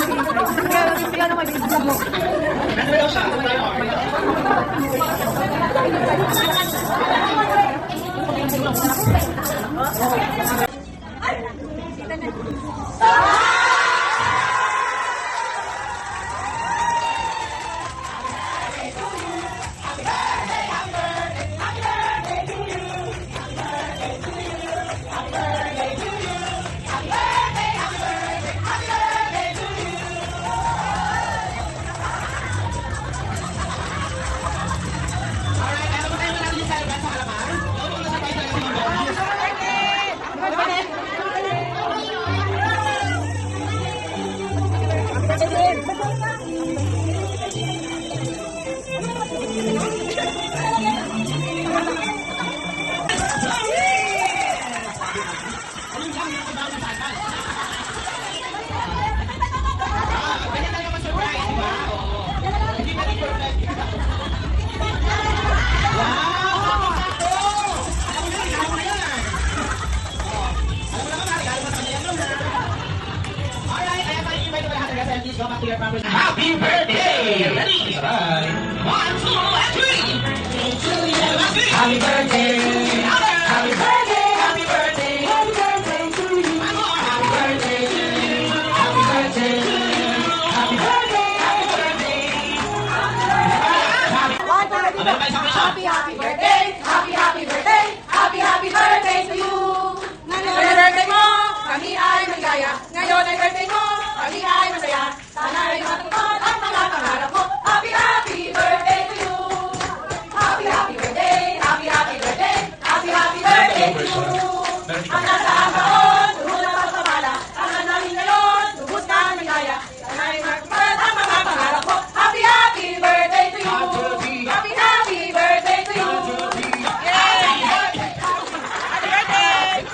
Kaya naman yung mo. Happy birthday! Ready? Right. 1, 2, and 3! Happy birthday! Happy birthday! Happy birthday! Happy birthday to you! Happy birthday! Happy birthday! Happy birthday! Happy birthday! Happy birthday! Happy birthday! Happy birthday to you! Ngayon ay birthday mo, kami ay magaya. Ngayon ay birthday mo, kami ay masaya. Sana ay matupad ang mga pangarap mo. Happy birthday to you! Happy birthday! Happy birthday! Happy birthday to you! Ang nasa baon, tuhod na pagpapala. Ang namin ngayon, tuhod na ligaya. Sana ay matupad ang mga pangarap mo. Happy birthday to you! Happy birthday to you! Yay! Happy birthday!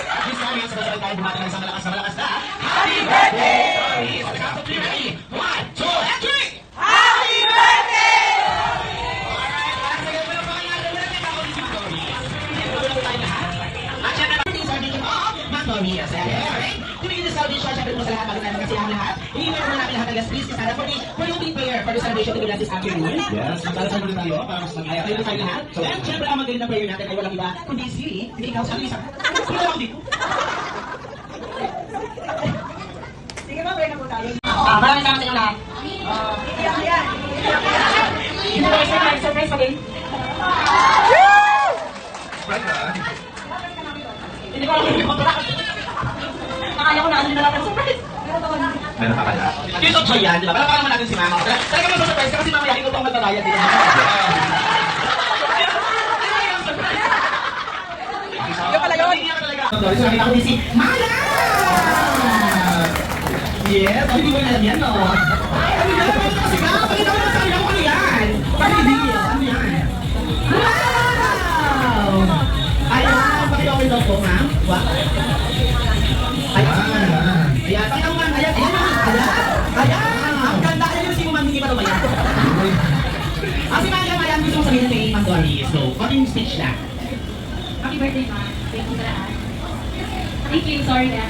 Happy birthday! Ready? 1, 2, and 3! Happy birthday! Yes, alright. Tumingin sa celebration, syempre mo sa lahat, bago namin kasi ang lahat. Hihingin naman namin lahat ng guest please, sana for the opening prayer for the celebration to be this afternoon. Yes, magdadasal muna tayo para mas mag-aya Tayo tayo lahat. And syempre ang magaling na prayer natin ay walang iba, kundi si, hindi ikaw sa isa. Kung ako dito. Sige ba, pray na po tayo. Maraming salamat sa inyo lahat. Yan. Hindi ko kayo surprise pa din. Hindi ko alam kung ito. Akala ko na ano nila ng surprise. Meron ka pala. Kiss of joy yan, di ba? Palapakalan naman natin si Mama. Talaga mo surprise kasi mamaya hindi ko pang magbabayad dito. Yung pala yun. Sorry, sorry ako din si Mala! Yes, hindi ko alam yan, no? Ay, ano yan? Kasi nga, pakita mo na sa akin ano yan? Pag-ibig, ano yan? Wow! Ayan, pakita ko ito po, ma'am. Wow! Ayan, ayan, pakita mo, ma'am. Ayan, ayan, ang ganda. Ayan yung ma'am, hindi pa lumayan. Kasi ayan, gusto mo sabihin kay Ma'am Doris. So, konting speech lang. Happy birthday, Ma. Thank you sa lahat. Thank you. Sorry na.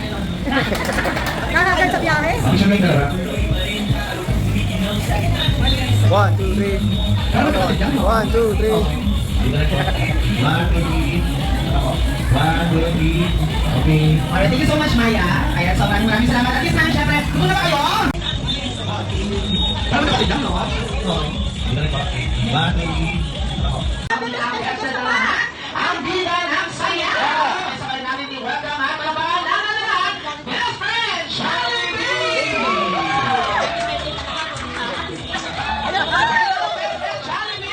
Nakakagad sa biyahe? Ang siya may dara. 1, 2, 3. 1, 2, 3. Okay. Alright, thank you so much, Maya. Ayan, so maraming salamat. At least namin, syempre, kung na ba kayo? Parang nakatid lang, no? Ang bida ng saya! Sabay namin ni welcome at kabalan best friend, Charlie B! Charlie B!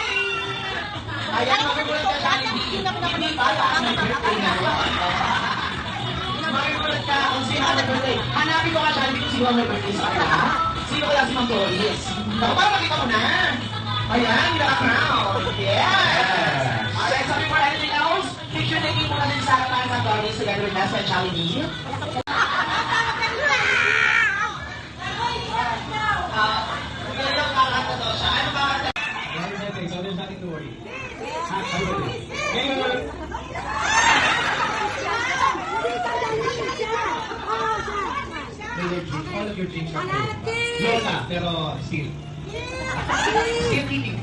Ayan, makimulat ka, Charlie B. Hindi pala ang birthday na. Makimulat ka kung sino ang birthday. Hanapin ko ka, Charlie B, kung sino ang birthday sa kanya. Sino kaya si Ma'am Doris? Naku, parang makita mo na. Ayan, naka-crown. Yes! Alright, so before anything else, picture taking muna din sa harapan ng Doris together with Best Friend Charlie B. Ganyan ang kakanta daw siya. Ano ba? So there's nothing to worry. All of your dreams come true. Lola, pero still. Still eating.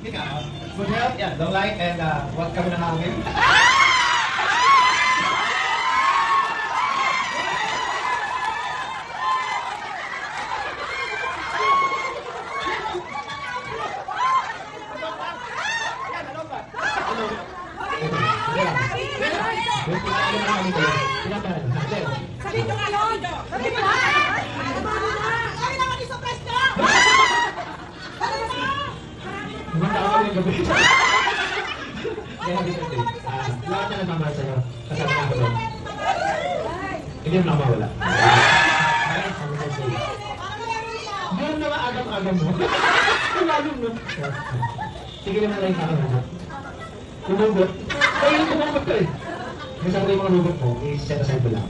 Yun nga, good health, yeah, long life, and what kami ng hangin. Sabi ko ngayon! Sabi ko na! Sabi naman i-surprise ko! Sabi mo na! Lahat na nagmamahal sa'yo. Kasama na ako doon. Hindi mo na mawala. Meron na agam-agam mo. Lalo mo. Sige naman lang sa akin. Kumugot. Ay, kumugot ka eh. Kasama ko yung mga lugot mo, i-set aside ko lang.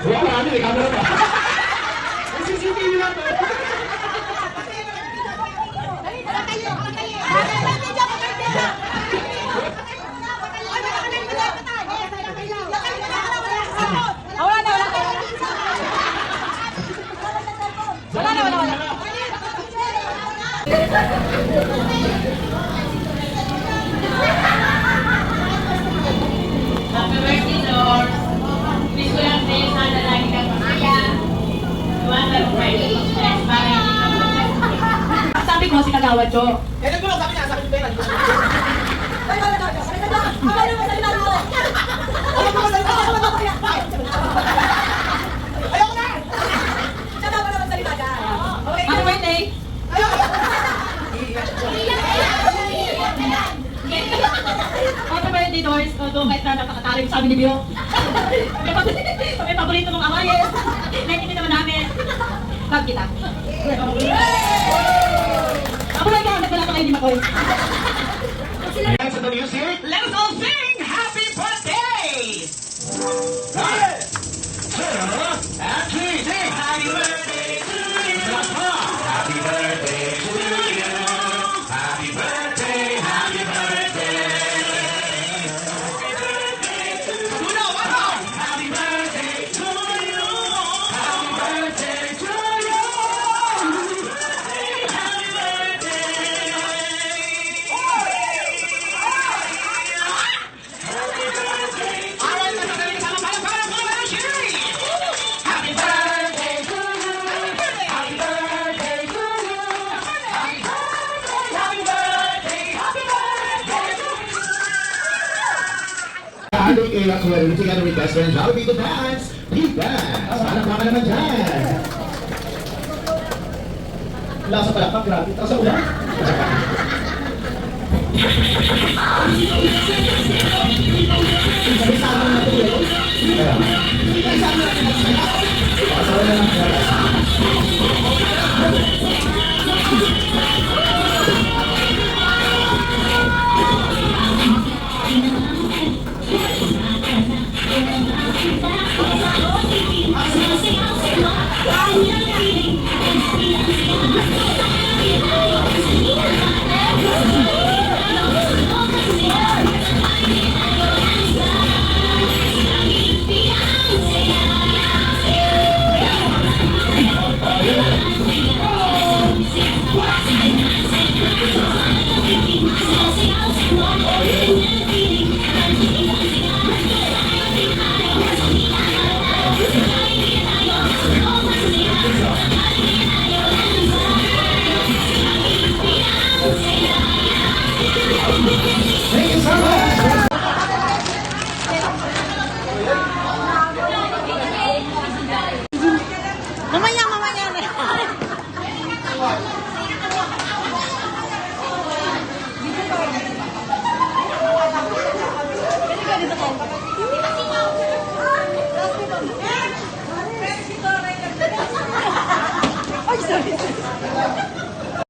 Wala ka ano eh, camera pa. May CCTV lang to. Happy birthday, Lord. Wish ko lang sa'yo sana lagi kang masaya. Iwasan mo kayo ng stress para hindi ka mag-stress. Sabi ko si Kagawad Jo. Ayaw na! Siya daw naman salita dyan. Happy birthday! Happy birthday, Doris. Doon kahit na napakatalim sabi ni Bio. Kami paborito mong amayes. Naintindihan naman namin. Love kita. Ako lang ikaw, nagwala pa kayo ni Makoy. Dance to the music. Let us all sing happy birthday! One, two, and three. Sing happy birthday to you. Happy birthday to you. Happy birthday, happy birthday. Happy birthday to you. Uno, one more. Happy birthday to you. Happy birthday to you. Happy birthday. Alright, let's go. Happy birthday to you. Happy birthday to you. Happy birthday, happy birthday, happy birthday to you. Adik Ella Cuero together with best friend Jollibee to dance. Big dance. Anak mama naman dyan. Lasa pala pa, grabe. Tapos sa ulan. Thank you so much.